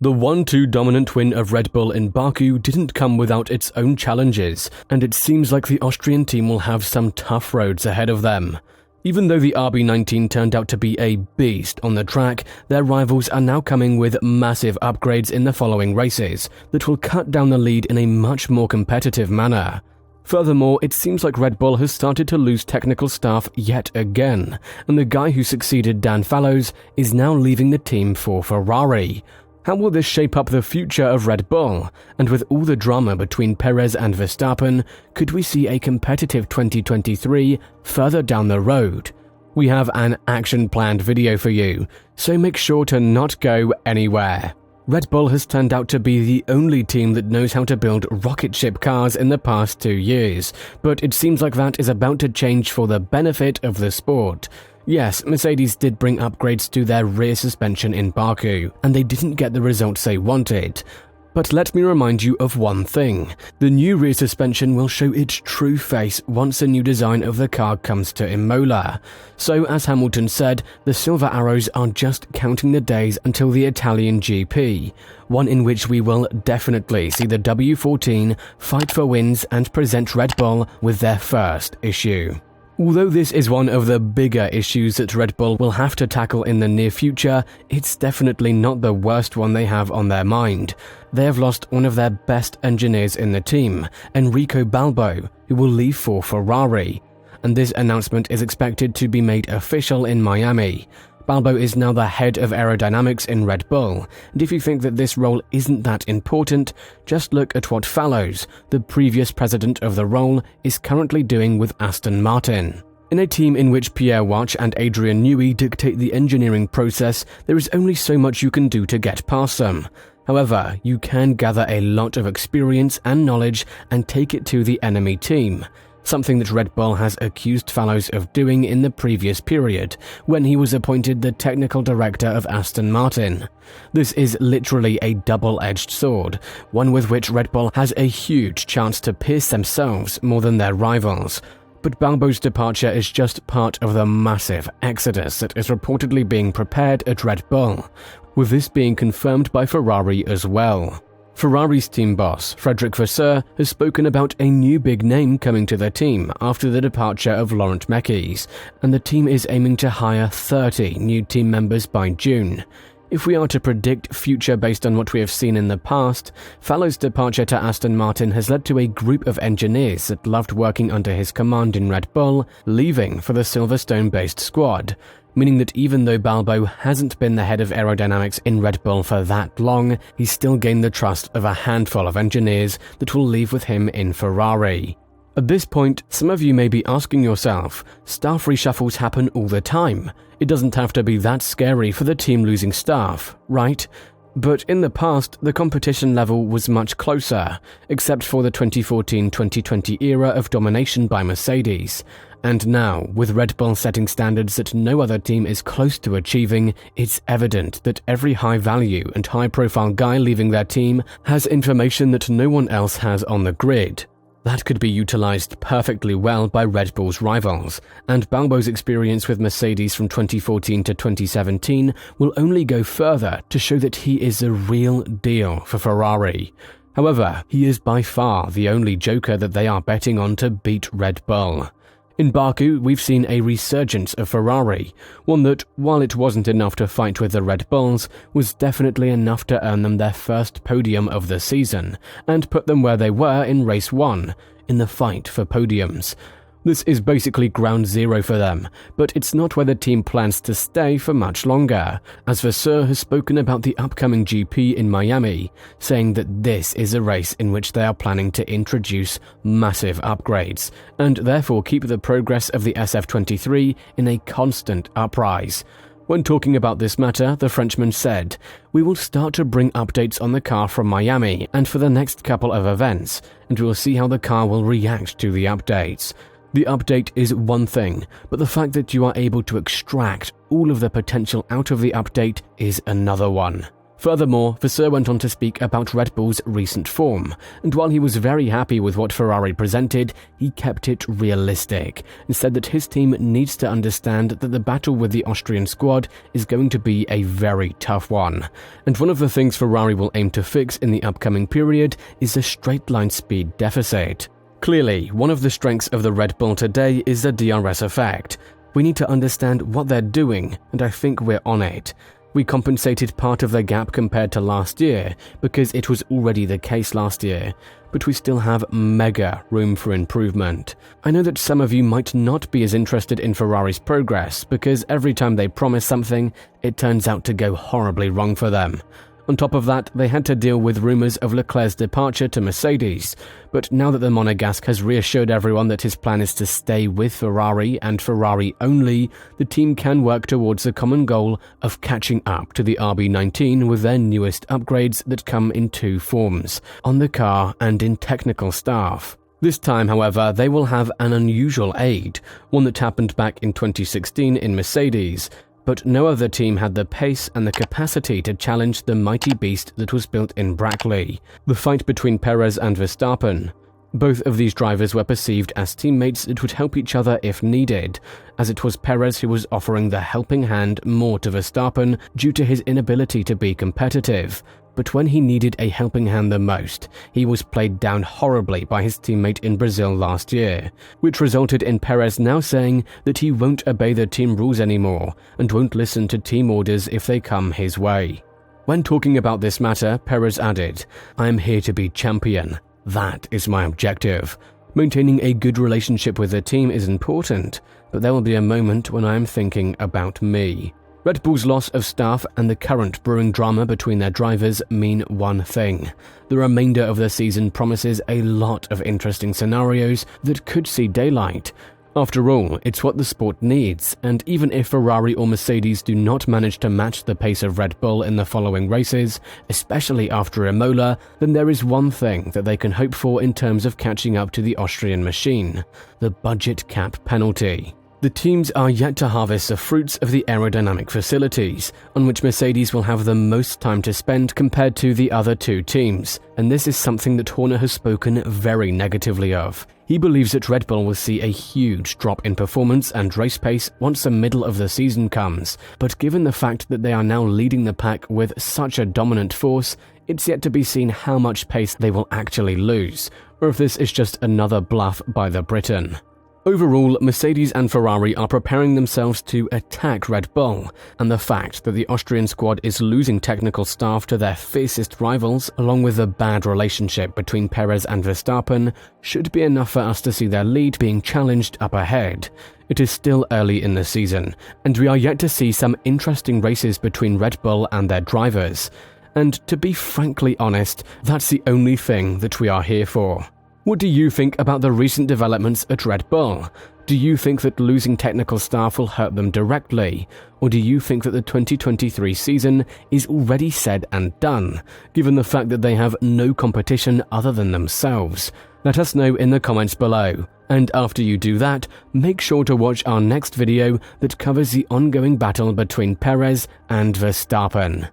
The 1-2 dominant win of Red Bull in Baku didn't come without its own challenges, and it seems like the Austrian team will have some tough roads ahead of them. Even though the RB19 turned out to be a beast on the track, their rivals are now coming with massive upgrades in the following races that will cut down the lead in a much more competitive manner. Furthermore, it seems like Red Bull has started to lose technical staff yet again, and the guy who succeeded Dan Fallows is now leaving the team for Ferrari. How will this shape up the future of Red Bull? And with all the drama between Perez and Verstappen, could we see a competitive 2023 further down the road? We have an action-planned video for you, so make sure to not go anywhere. Red Bull has turned out to be the only team that knows how to build rocket ship cars in the past 2 years, but it seems like that is about to change for the benefit of the sport. Yes, Mercedes did bring upgrades to their rear suspension in Baku, and they didn't get the results they wanted. But let me remind you of one thing. The new rear suspension will show its true face once a new design of the car comes to Imola. So, as Hamilton said, the Silver Arrows are just counting the days until the Italian GP, one in which we will definitely see the W14 fight for wins and present Red Bull with their first issue. Although this is one of the bigger issues that Red Bull will have to tackle in the near future, it's definitely not the worst one they have on their mind. They have lost one of their best engineers in the team, Enrico Balbo, who will leave for Ferrari. And this announcement is expected to be made official in Miami. Balbo is now the head of aerodynamics in Red Bull, and if you think that this role isn't that important, just look at what Fallows, the previous president of the role, is currently doing with Aston Martin. In a team in which Pierre Wacht and Adrian Newey dictate the engineering process, there is only so much you can do to get past them. However, you can gather a lot of experience and knowledge and take it to the enemy team. Something that Red Bull has accused Fallows of doing in the previous period, when he was appointed the technical director of Aston Martin. This is literally a double-edged sword, one with which Red Bull has a huge chance to pierce themselves more than their rivals. But Balbo's departure is just part of the massive exodus that is reportedly being prepared at Red Bull, with this being confirmed by Ferrari as well. Ferrari's team boss, Frederick Vasseur, has spoken about a new big name coming to the team after the departure of Laurent Mekies, and the team is aiming to hire 30 new team members by June. If we are to predict future based on what we have seen in the past, Fallows' departure to Aston Martin has led to a group of engineers that loved working under his command in Red Bull leaving for the Silverstone-based squad, meaning that even though Balbo hasn't been the head of aerodynamics in Red Bull for that long, he's still gained the trust of a handful of engineers that will leave with him in Ferrari. At this point, some of you may be asking yourself, staff reshuffles happen all the time. It doesn't have to be that scary for the team losing staff, right? But in the past, the competition level was much closer, except for the 2014-2020 era of domination by Mercedes. And now, with Red Bull setting standards that no other team is close to achieving, it's evident that every high-value and high-profile guy leaving their team has information that no one else has on the grid. That could be utilized perfectly well by Red Bull's rivals, and Balbo's experience with Mercedes from 2014 to 2017 will only go further to show that he is a real deal for Ferrari. However, he is by far the only joker that they are betting on to beat Red Bull. In Baku, we've seen a resurgence of Ferrari, one that, while it wasn't enough to fight with the Red Bulls, was definitely enough to earn them their first podium of the season, and put them where they were in Race 1, in the fight for podiums. This is basically ground zero for them, but it's not where the team plans to stay for much longer, as Vasseur has spoken about the upcoming GP in Miami, saying that this is a race in which they are planning to introduce massive upgrades, and therefore keep the progress of the SF23 in a constant uprise. When talking about this matter, the Frenchman said, "We will start to bring updates on the car from Miami and for the next couple of events, and we'll see how the car will react to the updates. The update is one thing, but the fact that you are able to extract all of the potential out of the update is another one." Furthermore, Vasseur went on to speak about Red Bull's recent form, and while he was very happy with what Ferrari presented, he kept it realistic and said that his team needs to understand that the battle with the Austrian squad is going to be a very tough one. And one of the things Ferrari will aim to fix in the upcoming period is the straight-line speed deficit. Clearly, one of the strengths of the Red Bull today is the DRS effect. We need to understand what they're doing, and I think we're on it. We compensated part of the gap compared to last year because it was already the case last year, but we still have mega room for improvement. I know that some of you might not be as interested in Ferrari's progress because every time they promise something, it turns out to go horribly wrong for them. On top of that, they had to deal with rumours of Leclerc's departure to Mercedes, but now that the Monegasque has reassured everyone that his plan is to stay with Ferrari and Ferrari only, the team can work towards the common goal of catching up to the RB19 with their newest upgrades that come in two forms, on the car and in technical staff. This time, however, they will have an unusual aid, one that happened back in 2016 in Mercedes, but no other team had the pace and the capacity to challenge the mighty beast that was built in Brackley, the fight between Perez and Verstappen. Both of these drivers were perceived as teammates that would help each other if needed, as it was Perez who was offering the helping hand more to Verstappen due to his inability to be competitive. But when he needed a helping hand the most, he was played down horribly by his teammate in Brazil last year, which resulted in Perez now saying that he won't obey the team rules anymore and won't listen to team orders if they come his way. When talking about this matter, Perez added, "I am here to be champion. That is my objective. Maintaining a good relationship with the team is important, but there will be a moment when I am thinking about me." Red Bull's loss of staff and the current brewing drama between their drivers mean one thing. The remainder of the season promises a lot of interesting scenarios that could see daylight. After all, it's what the sport needs, and even if Ferrari or Mercedes do not manage to match the pace of Red Bull in the following races, especially after Imola, then there is one thing that they can hope for in terms of catching up to the Austrian machine: the budget cap penalty. The teams are yet to harvest the fruits of the aerodynamic facilities, on which Mercedes will have the most time to spend compared to the other two teams, and this is something that Horner has spoken very negatively of. He believes that Red Bull will see a huge drop in performance and race pace once the middle of the season comes, but given the fact that they are now leading the pack with such a dominant force, it's yet to be seen how much pace they will actually lose, or if this is just another bluff by the Briton. Overall, Mercedes and Ferrari are preparing themselves to attack Red Bull, and the fact that the Austrian squad is losing technical staff to their fiercest rivals, along with the bad relationship between Perez and Verstappen, should be enough for us to see their lead being challenged up ahead. It is still early in the season, and we are yet to see some interesting races between Red Bull and their drivers. And to be frankly honest, that's the only thing that we are here for. What do you think about the recent developments at Red Bull? Do you think that losing technical staff will hurt them directly? Or do you think that the 2023 season is already said and done, given the fact that they have no competition other than themselves? Let us know in the comments below. And after you do that, make sure to watch our next video that covers the ongoing battle between Perez and Verstappen.